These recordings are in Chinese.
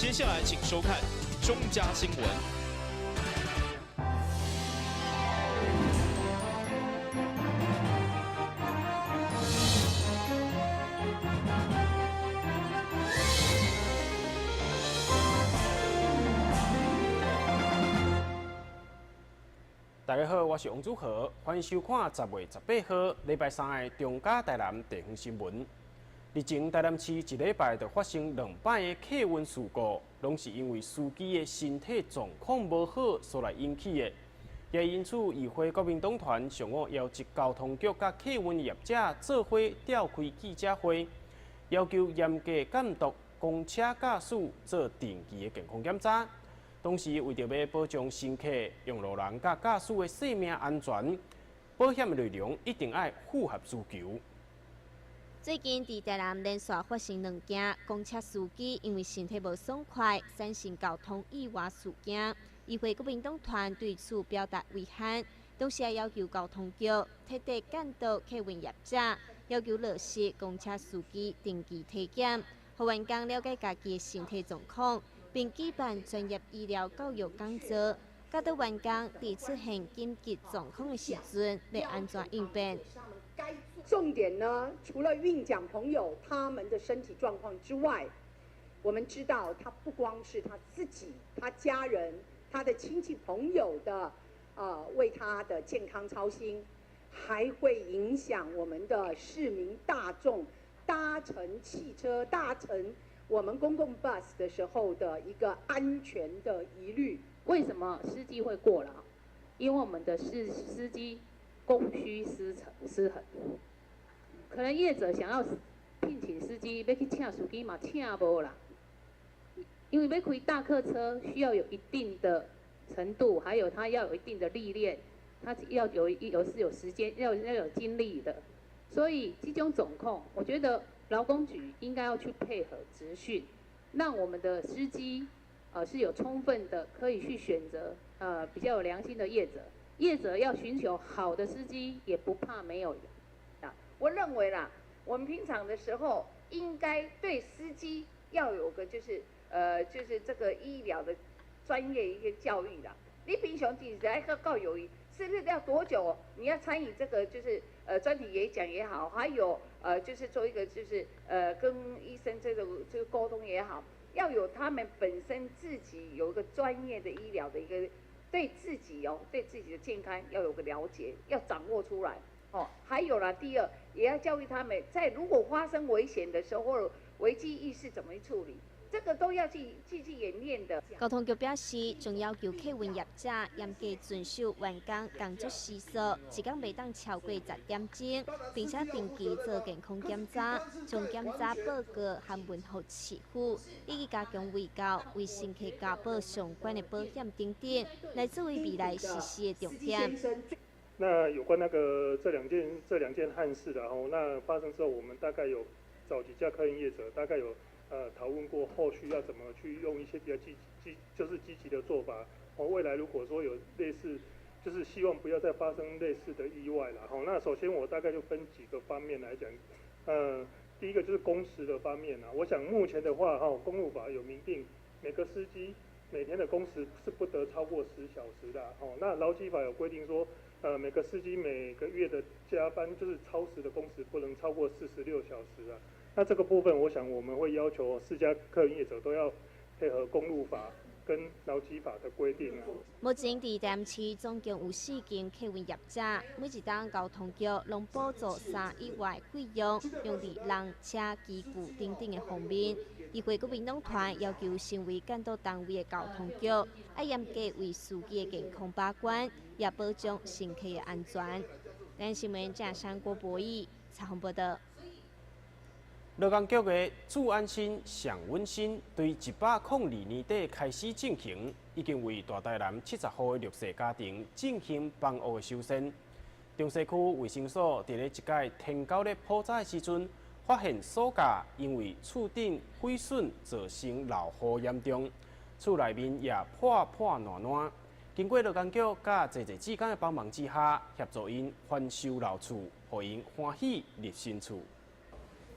接下来请收看中嘉新闻。大家好，我是王祖和，欢迎收看10月18号礼拜三的中嘉台南地方新闻。日前台南市一礼拜就发生2摆的客运事故，拢是因为司机的身体状况无好所来引起的。也因此，议会国民党团上午邀集交通局甲客运业者做伙召开记者会，要求严格监督公车驾驶做定期的健康检查。同时，为着要保障乘客、用路人甲驾驶的生命安全，保险的内容一定要符合需求。最近伫台南连续发生2件公车司机因为身体无爽快，产生交通意外事件。议会国民党团对此表达遗憾，同时也要求交通局彻底监督客运业者，要求落实公车司机定期体检，让员工了解家己的身体状况。并举办专业医疗教育讲座，教导员工在出现紧急状况的时阵，要安全应变。重点呢，除了运奖朋友他们的身体状况之外，我们知道他不光是他自己、他家人、他的亲戚朋友的为他的健康操心，还会影响我们的市民大众搭乘汽车、搭乘我们公共 bus 的时候的一个安全的疑虑。为什么司机会过劳？因为我们的司机供需失衡，可能业者想要聘请司机，要去请司机嘛，请无啦。因为要开大客车，需要有一定的程度，还有他要有一定的历练，他要有时间，要有精力的。所以这种状况，我觉得劳工局应该要去配合职训，让我们的司机是有充分的可以去选择比较有良心的业者，业者要寻求好的司机，也不怕没有人。我认为啦，我们平常的时候应该对司机要有个就是这个医疗的专业一个教育啦。你平常其实还告友谊，是不是要多久？你要参与这个就是专题演讲也好，还有就是做一个就是跟医生这个沟通也好，要有他们本身自己有一个专业的医疗的一个对自己的健康要有个了解，要掌握出来。还有啦，第二也要教育他们，在如果发生危险的时候，危机意识怎么去处理。这个都要去演练的。交通局表示，将要求客运业者严格遵守员工工作时数，一天袂当超过10点钟，并且定期做健康检查，将检查报告和文书持付，以及加强卫教、为乘客加保相关的保险等等，来作为未来实施的重点。那有关这两件憾事的那发生之后，我们大概有找几家客运业者，大概有讨论过后续要怎么去用一些比较积极的做法。未来如果说有类似，就是希望不要再发生类似的意外了。那首先我大概就分几个方面来讲。第一个就是工时的方面我想目前的话公路法有明定，每个司机每天的工时是不得超过10小时的。那劳基法有规定说，每个司机每个月的加班就是超时的工时不能超过46小时啊。那这个部分，我想我们会要求4家客运业者都要配合公路法跟劳基法的规定目前伫台南市总共有4间客运业者，每一档交通局拢补助3亿外费用，用伫人、车、机具等等的方面。议会国民党团要求身为监督单位的交通局，要严格为司机的健康把关，也保障乘客的安全。咱新闻正山郭博弈采访报道。劳工局的祝安心上温馨对102年底开始进行，已经为大台南70户的弱势家庭进行房屋的修缮。中西区卫生所伫咧一届天狗咧普查的时阵，发现所架因为厝顶毁损造成漏雨严重，厝内面也破烂烂。经过劳工局甲济志工的帮忙之下，协助因翻修老厝，互因欢喜入新厝。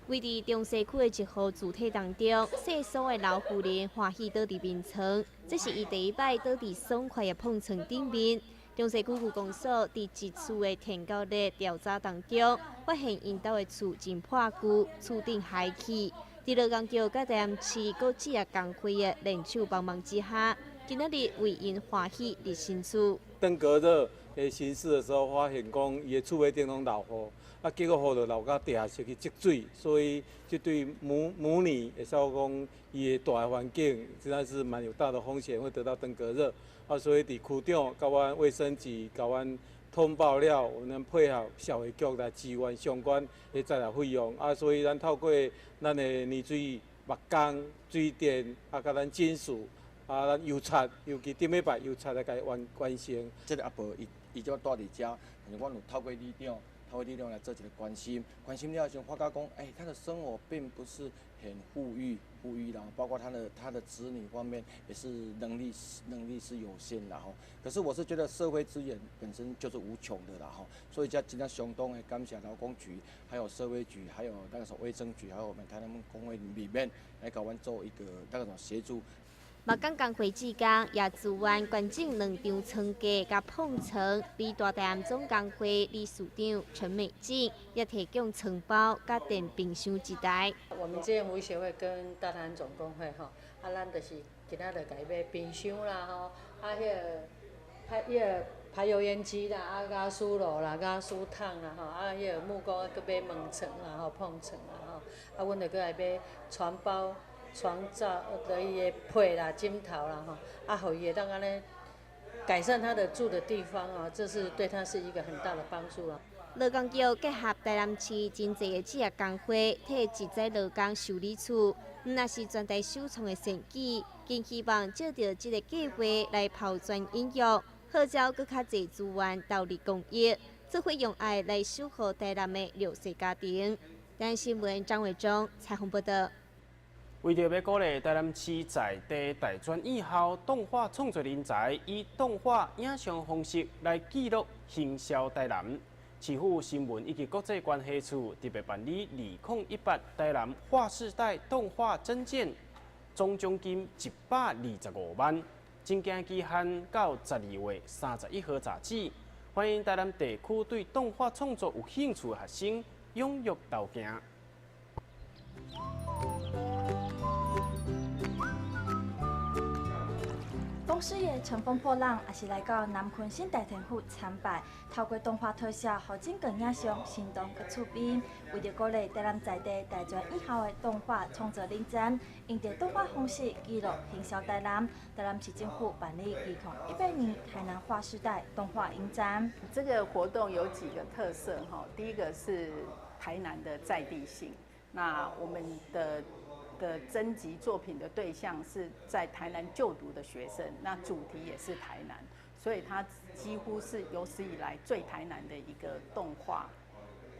位伫中西区的一号主体当中，细数的老妇人欢喜倒伫面床，这是伊第一摆倒伫爽快的碰床顶面。中西区区公所伫一厝的田沟里调查当中，发现因兜的厝真破旧，厝顶海气。伫罗江桥甲台南市各职业工会的联手帮忙之下，今仔日为因欢喜入新厝。登革热的形势的时候，发现讲伊的厝尾顶拢漏雨，结果雨就漏到地下室去积水，所以这对母女会说讲伊的大的环境实在是蛮有大的风险，会得到登革热。所以伫区长甲阮卫生局甲阮通报了，我们配合消费局来支援相关的材料费用。所以咱透过咱的泥水、木工、水电，甲咱金属。咱油漆，尤其顶礼拜油漆来甲伊完成。这个阿婆伊就住伫遮，但是阮有透过力量来做一个关心了就发觉讲，他的生活并不是很富裕啦，包括他的子女方面也是能力是有限啦吼。可是我是觉得社会资源本身就是无穷的啦吼，所以今天相当的感谢劳工局，还有社会局，还有那个卫生局，还有我们台南工会里面来甲阮做一个那种协助。木工工会志工也自愿捐赠2张床架甲碰床，李大台南总工会理事长陈美静也提供床包甲电冰箱1台。我们志愿服务协会跟大台南总工会吼，咱就是今仔就甲伊买冰箱啦吼，迄个排油烟机啦，加输炉啦，加输烫啦吼，迄个木工搁买门床啦吼，碰床啦吼，阮就搁来买床包。床罩、伊的被啦、枕头啦，互伊会当安尼改善他的住的地方啊，这是对他是一个很大的帮助啊。罗江桥结合台南市真侪的职业工会，替一载罗江修理厝，若是全台首创的善举，更希望借着这个计划来抛砖引玉，号召更较侪资源投入公益，做伙用爱来守护台南的弱势家庭。台南新闻张伟忠采访报道。为着要鼓励台南市在地大专院校动画创作人才，以动画影像方式来记录行销台南，市府新闻以及国际关系处特别办理2018台南划世代动画征件，总奖金125万，征件期限到12月31号截止。欢迎台南地区对动画创作有兴趣的学生踊跃投件。公司业乘风破浪，也是来到南昆新大天府参拜，透过动画特效，互整个影像生动佮趣味。为着鼓励台南在地大专院校的动画创作人才，用着动画方式记录行销台南，台南市政府办理2018年台南划世代动画影展。这个活动有几个特色哈，第一个是台南的在地性，那我们的征集作品的对象是在台南就读的学生，那主题也是台南，所以它几乎是有史以来最台南的一个动画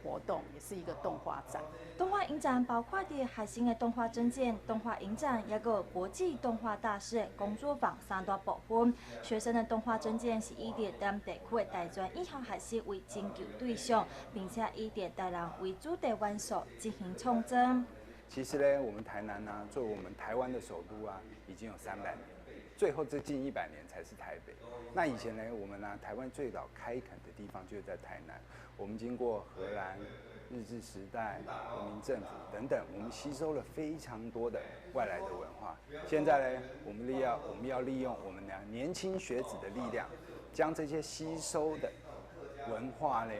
活动，也是一个动画展。动画影展包括的海星的动画征件、动画影展，也个国际动画大师的工作坊3大部分。学生的动画征件是以台南地区的大专院校学生为征求对象，并且以台南为主题元素进行创征。其实呢，我们台南呢，作为我们台湾的首都啊，已经有300年，最后这近100年才是台北。那以前呢，我们呢，台湾最早开垦的地方就是在台南。我们经过荷兰、日治时代、国民政府等等，我们吸收了非常多的外来的文化。现在呢，我们要利用我们年轻学子的力量，将这些吸收的文化呢，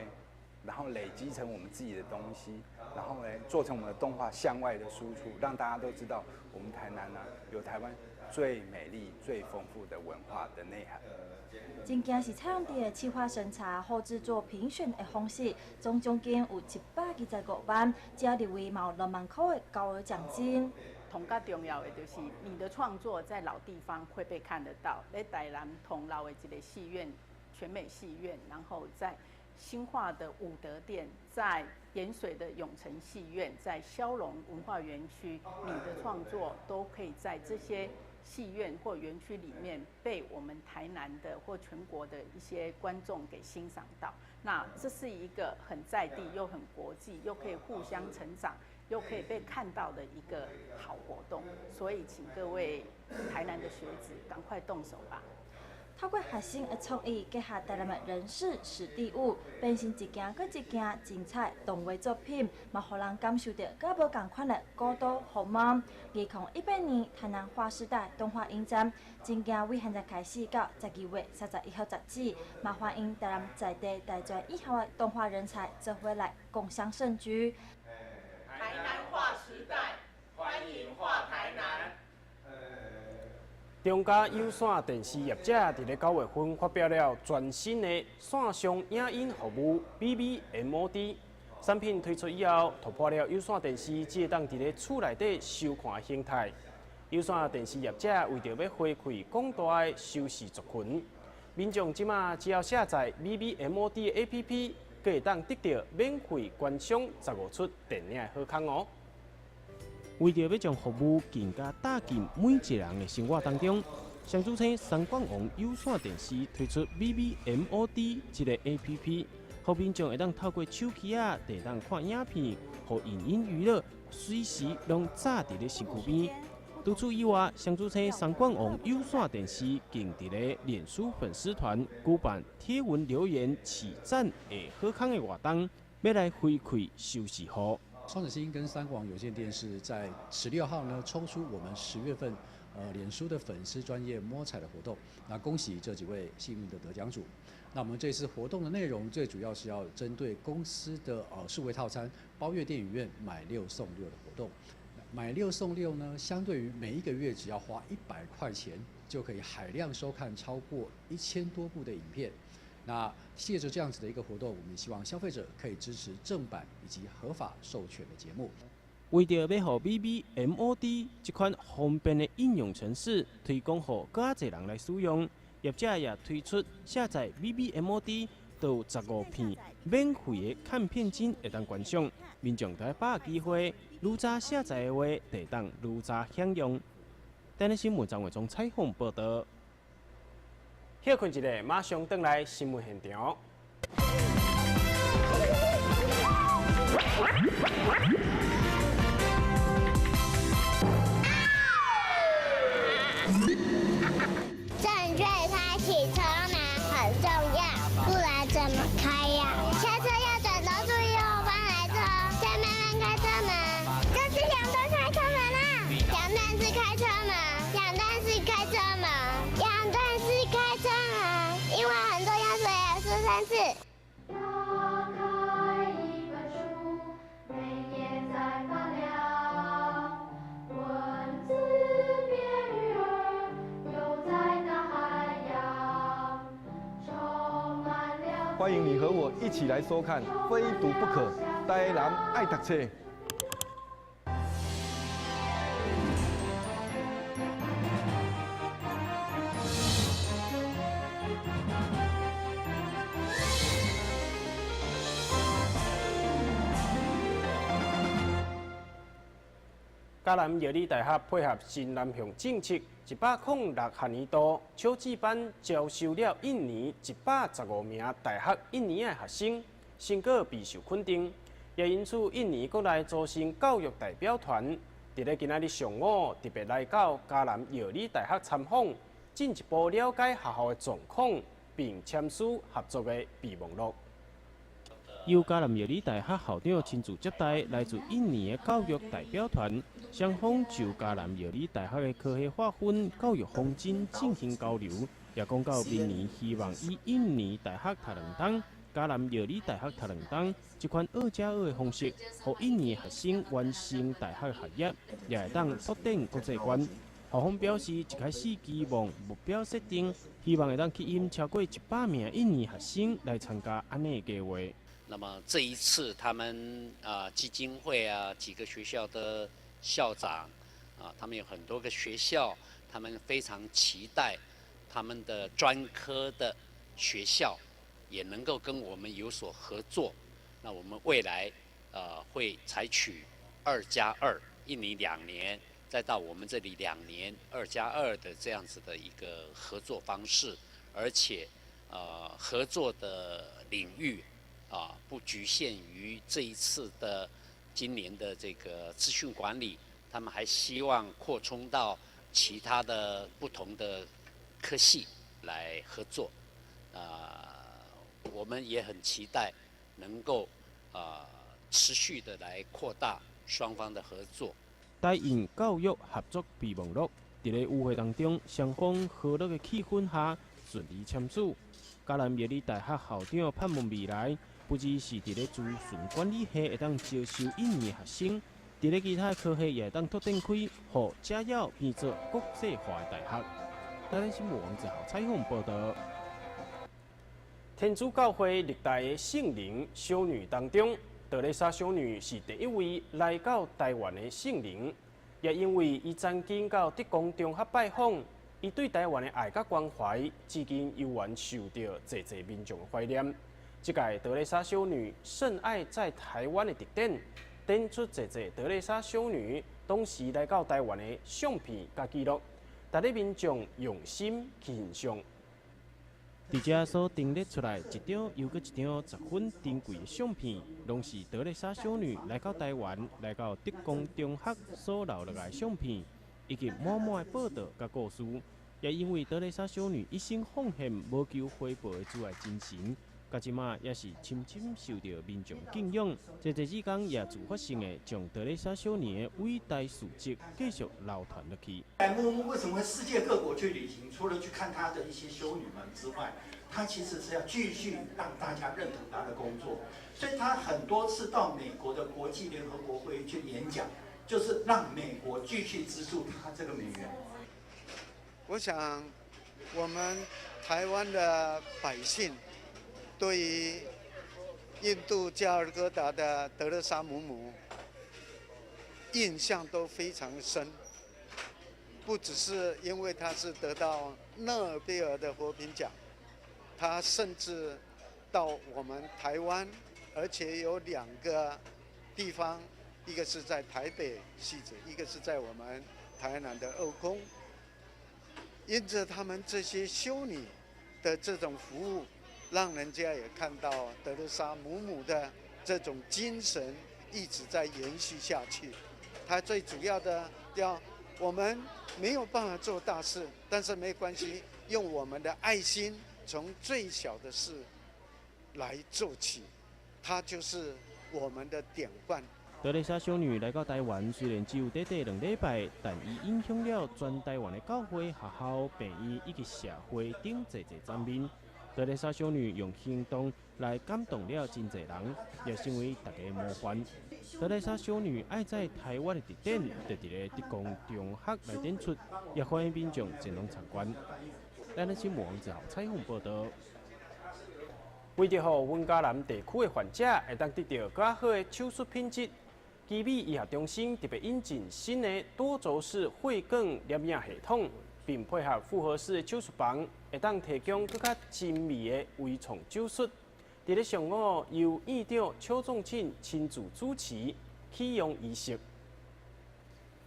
然后累积成我们自己的东西。然后呢，做成我们的动画向外的输出，让大家都知道我们台南呢有台湾最美丽、最丰富的文化的内涵。真正是采用的企划审查、后制作评选的方式，总奖金有125万，只要入围嘛有2万块的高额奖金。同较重要的就是你的创作在老地方会被看得到，在台南同老的一个戏院、全美戏院，然后在新化的武德店，在盐水的永城戏院，在骁龙文化园区，你的创作都可以在这些戏院或园区里面被我们台南的或全国的一些观众给欣赏到。那这是一个很在地又很国际，又可以互相成长，又可以被看到的一个好活动。所以，请各位台南的学子赶快动手吧。透过学生的创意，结合台南的人事、史地物，变成一件搁一件精彩动画作品，嘛，互人感受到甲无共款的古都风貌。2018年台南划时代动画影展，正行为现在开始到12月31号截止，嘛，欢迎台南在地大专以后的动画人才做伙来共襄盛举。台南划时代，欢迎划台南。中嘉有线电视业者伫咧9月份发表了全新的线上影音服务 BBMOD 产品推出以后，突破了有线电视只会当伫咧厝内底收看的形态。有线电视业者为着要回馈广大的收视族群，民众即马只要下载 BBMOD 的 APP， 可会当得到免费观赏15出电影的好康哦。为着要将服务更加打进每一个人的生活当中，上主称三冠王有线电视推出 BBMOD 这个 APP， 让民众会当透过手机啊，会当看影片，和影音娱乐随时拢扎伫咧身躯边。除此以外，上主称三冠王有线电视更伫咧脸书粉丝团举办贴文留言起赞的好康的活动，要来回馈收视户。双子星跟三广有线电视在16号呢抽出我们10月份脸书的粉丝专业摸彩的活动，那恭喜这几位幸运的得奖主。那我们这次活动的内容最主要是要针对公司的数位套餐包月电影院买6送6的活动。买6送6呢，相对于每一个月只要花100块钱，就可以海量收看超过1000多部的影片。那借着这样子的一个活动，我们希望消费者可以支持正版以及合法授权的节目。为着要让 BBMOD 这款方便的应用程式推广给更侪人来使用，业者也推出下载 BBMOD 都有15片免费的看片金会当观赏，民众在把握机会，愈早下载的话，会当愈早享用。台南新闻张伟忠采访报道。休困一下，马上回来新闻现场。正确开启车门很重要，不然怎么开呀？下车要转头注意后方来车，再慢慢开车门。这是两段开车门啊！两段式开车门，两段式开车门，两段式开车门，因为很多要说3次。打开一本书，每页在发亮，文字变鱼儿，游在大海洋，充满了。欢迎你和我一起来收看《非读不可》，台南爱读册。嘉南药理大学配合新南向政策，106学年度超级班招收了1年115名大学1年的学生，成果备受肯定。也因此，1年国内组成教育代表团，伫咧今仔日上午特别来到嘉南药理大学参访，进一步了解学校的状况，并签署合作的备忘录。由嘉南药理大学校长亲自接待来自印尼的教育代表团，双方就嘉南药理大学的科学划分、教育方针进行交流，也讲到明年希望以印尼大学读2档、嘉南药理大学读2档这款2+2的方式，让印尼学生完成大学学业，也会当拓展国际观。校方表示，一开始期望目标设定，希望会当吸引超过100名印尼学生来参加安尼的计划。那么这一次，他们基金会几个学校的校长他们有很多个学校，他们非常期待他们的专科的学校也能够跟我们有所合作。那我们未来会采取2+2，印尼2年，再到我们这里2年2+2的这样子的一个合作方式，而且合作的领域不局限于这一次的今年的这个资讯管理，他们还希望扩充到其他的不同的科系来合作。我们也很期待能够持续的来扩大双方的合作。台印教育合作备忘录在咧舞会当中，双方和乐的气氛下顺利签署。嘉南夜里大学校长盼望未来，不只是在咧资讯管理系会当招收印尼学生，在咧其他科系也会当拓展开，互嘉耀变作国际化的大学。台湾新闻王子豪采访报道。天主教会历代的圣灵修女当中，德蕾莎修女是第一位来到台湾的圣灵，也因为伊曾经到德光中学拜访，伊对台湾的爱甲关怀，至今犹原受到侪民众的怀念。这届德蕾莎修女圣爱在台湾的特点，展出侪德蕾莎修女当时来到台湾的相片甲记录，带领民众用心去欣赏。伫遮所陈列出来一张又搁一张10分珍贵的相片，拢是德蕾莎修女来到台湾、来到德光中学所留落来的相片，以及满满的报道甲故事。也因为德蕾莎修女一生奉献、无求回报的主爱精神，到即马也是深深受到民众敬仰。这之间也自发性的将德蕾莎修女的伟大事迹继续流传落去。白木屋为什么会世界各国去旅行？除了去看她的一些修女们之外，她其实是要继续让大家认同她的工作，所以她很多次到美国的国际联合国会议去演讲，就是让美国继续资助她这个美元。我想，我们台湾的百姓对于印度加尔各答的德蕾莎姆姆印象都非常深，不只是因为她是得到诺贝尔的和平奖，她甚至到我们台湾，而且有2个地方，一个是在台北戏子，一个是在我们台南的2宫。因着他们这些修女的这种服务，让人家也看到德蕾莎姆姆的这种精神一直在延续下去。她最主要的我们没有办法做大事，但是没关系，用我们的爱心，从最小的事来做起，她就是我们的典范。德蕾莎修女来到台湾，虽然只有短2礼拜，但伊影响了全台湾的教会、学校、病院以及社会等侪层面。德蕾莎修女用行动来感动了真侪人，也成为大家的模范。德蕾莎修女爱在台湾的特点，就伫咧德光中学来展出，也欢迎民众前往参观。咱的新闻王子豪采访报道。为着让阮嘉南地区的患者会当得到较好的手术品质，基美医学中心特别引进新的多轴式血管摄影系统，并配合复合式的手术房，会当提供更较精密的微创手术。伫咧上午，由院长邱仲庆亲自主持启用仪式。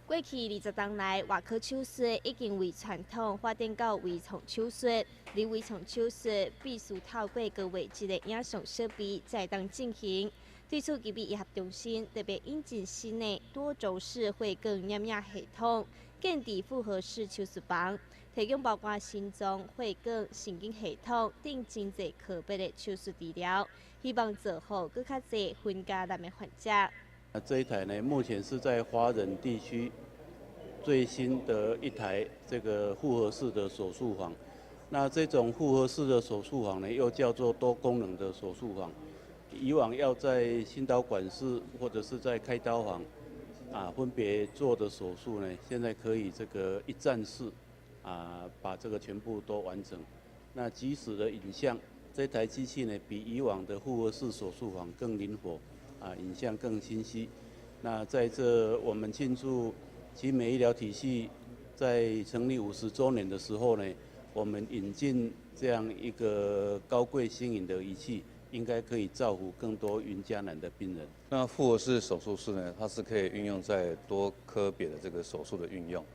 过去20年来，外科手术已经为传统发展到微创手术。而微创手术必须透过高画质的影像设备才当进行。对此，基美医学中心特别引进新的多轴式血管摄影系统，建伫复合式手术房，提供包括心脏、血管、神经系统等真侪科别的手术治疗，希望做好更较侪分家难的患者。这一台呢，目前是在华人地区最新的一台这个复合式的手术房。那这种复合式的手术房呢，又叫做多功能的手术房。以往要在心导管室或者是在开刀房分别做的手术呢，现在可以这个一站式把这个全部都完成。那即时的影像，这台机器呢，比以往的复合式手术房更灵活影像更清晰。那在这我们庆祝奇美医疗体系在成立50周年的时候呢，我们引进这样一个高贵新颖的仪器，应该可以造福更多云嘉南的病人。那复合式手术室呢，它是可以运用在多科别的这个手术的运用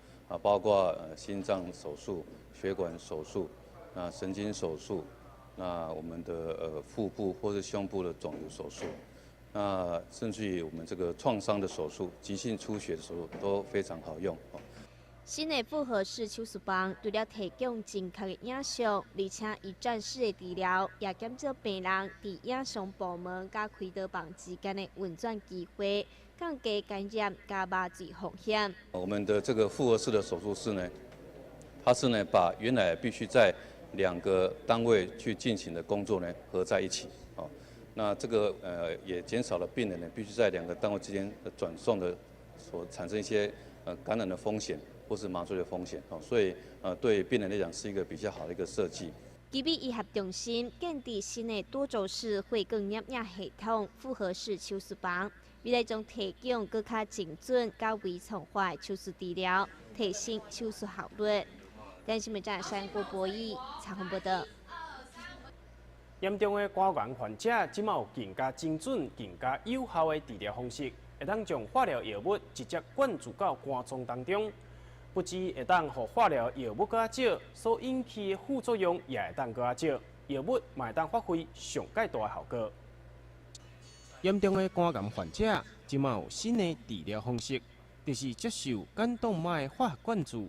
包括心脏手术、血管手术、神经手术，那我们的腹部或是胸部的肿瘤手术。那甚至于我们这个创伤的手术、急性出血的手术都非常好用。新的复合式手术房除了提供正确的影像，而且以战式的治疗，也减少病人伫影像部门甲开刀房之间的运转机会，降低感染甲麻醉风险。我们的这个复合式的手术室呢，它是呢把原来必须在2个单位去进行的工作呢合在一起。那这个也减少了病人呢必须在2个单位之间的转送的所产生一些感染的风险。或是麻醉的风险，所以对病人来讲是一个比较好的一个设计。基比医学中心建立新的多轴式血管摄影系统复合式手术房，未来将提供更加精准、较微创化的手术治疗，提升手术效率。电视新闻站山国博弈采访报道。严重的肝癌患者，即马有更加精准、更加有效的治疗方式，会当将化疗药物直接灌注到肝脏当中。不止会当互化疗药物更较少，所引起的副作用也会当更较少，药物嘛会当发挥上介大的效果。严重的肝癌患者，即马有新的治疗方式，就是接受肝动脉化学灌注。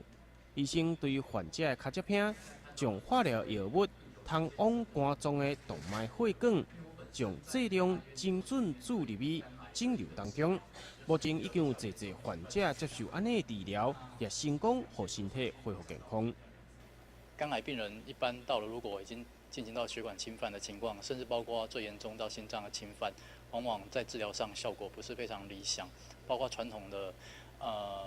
医生对患者的脚接片，将化疗药物通往肝脏的动脉血管，将剂量精准注入去肿瘤当中。目前已经有侪患者接受安尼的治疗，也成功让身体恢复健康。肝癌病人一般到了，如果已经进行到血管侵犯的情况，甚至包括最严重到心脏的侵犯，往往在治疗上效果不是非常理想。包括传统的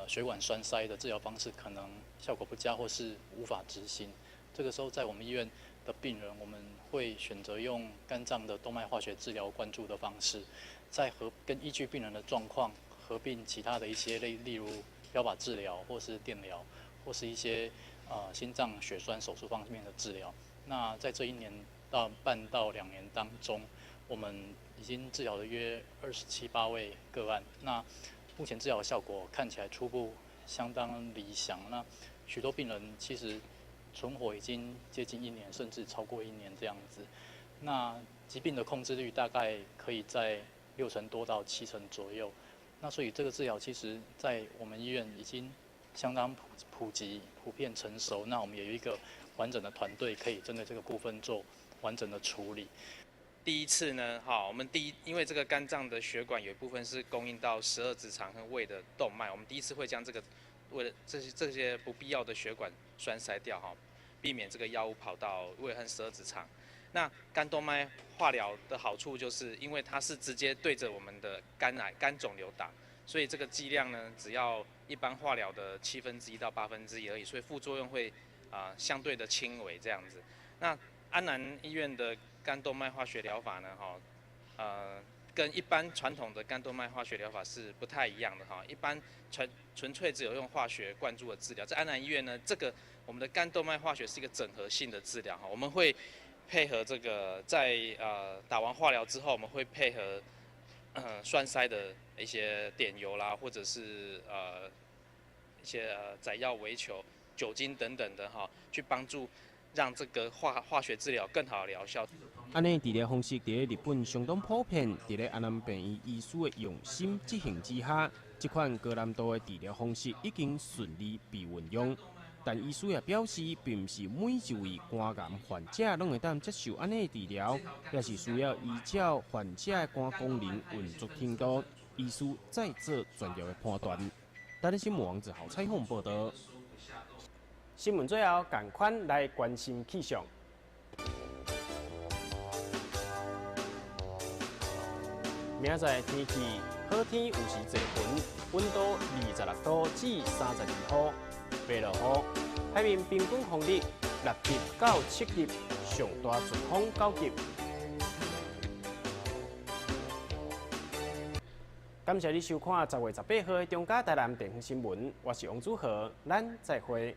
血管栓塞的治疗方式，可能效果不佳或是无法执行。这个时候，在我们医院的病人，我们会选择用肝脏的动脉化学治疗灌注的方式，再依据病人的状况。合并其他的一些例如标靶治疗，或是电疗，或是一些心脏血栓手术方面的治疗。那在这1年半到2年当中，我们已经治疗了约27、8位个案。那目前治疗效果看起来初步相当理想。那许多病人其实存活已经接近1年，甚至超过1年这样子。那疾病的控制率大概可以在60%多到70%左右。那所以这个治疗其实，在我们医院已经相当普及、普遍成熟。那我们也有一个完整的团队，可以针对这个部分做完整的处理。第一次呢，我们因为这个肝脏的血管有一部分是供应到12指肠和胃的动脉，我们第一次会将为了这些不必要的血管栓塞掉，避免这个药物跑到胃和12指肠。那肝动脉化疗的好处就是，因为它是直接对着我们的肝肿瘤打，所以这个剂量呢，只要一般化疗的1/7到1/8而已，所以副作用会相对的轻微这样子。那安南医院的肝动脉化学疗法呢，跟一般传统的肝动脉化学疗法是不太一样的一般纯粹只有用化学灌注的治疗，在安南医院呢，我们的肝动脉化学是一个整合性的治疗我们会配合这个在打完化疗之后，我们会配合栓塞的一些碘油啦，或者是一些载药微球、酒精等等的去帮助让这个化学治疗更好的疗效。安尼治疗方式伫日本相当普遍，伫咧安南病院医师的用心执行之下，这款高难度的治疗方式已经顺利被运用。但医师也表示，并不是每一位肝癌患者拢会当接受安尼的治疗，也是需要依照患者的肝功能运作程度，医师再做专业的判断。台湾新闻网侯采访报道。新闻最后，赶快来关心气象。明仔天气好天有时多云，温度26度至32度。袂落雨，海面平均风力6级到7级，上大阵风9级。感谢你收看10月18号的中嘉台南电视新闻，我是王祖和，咱再会。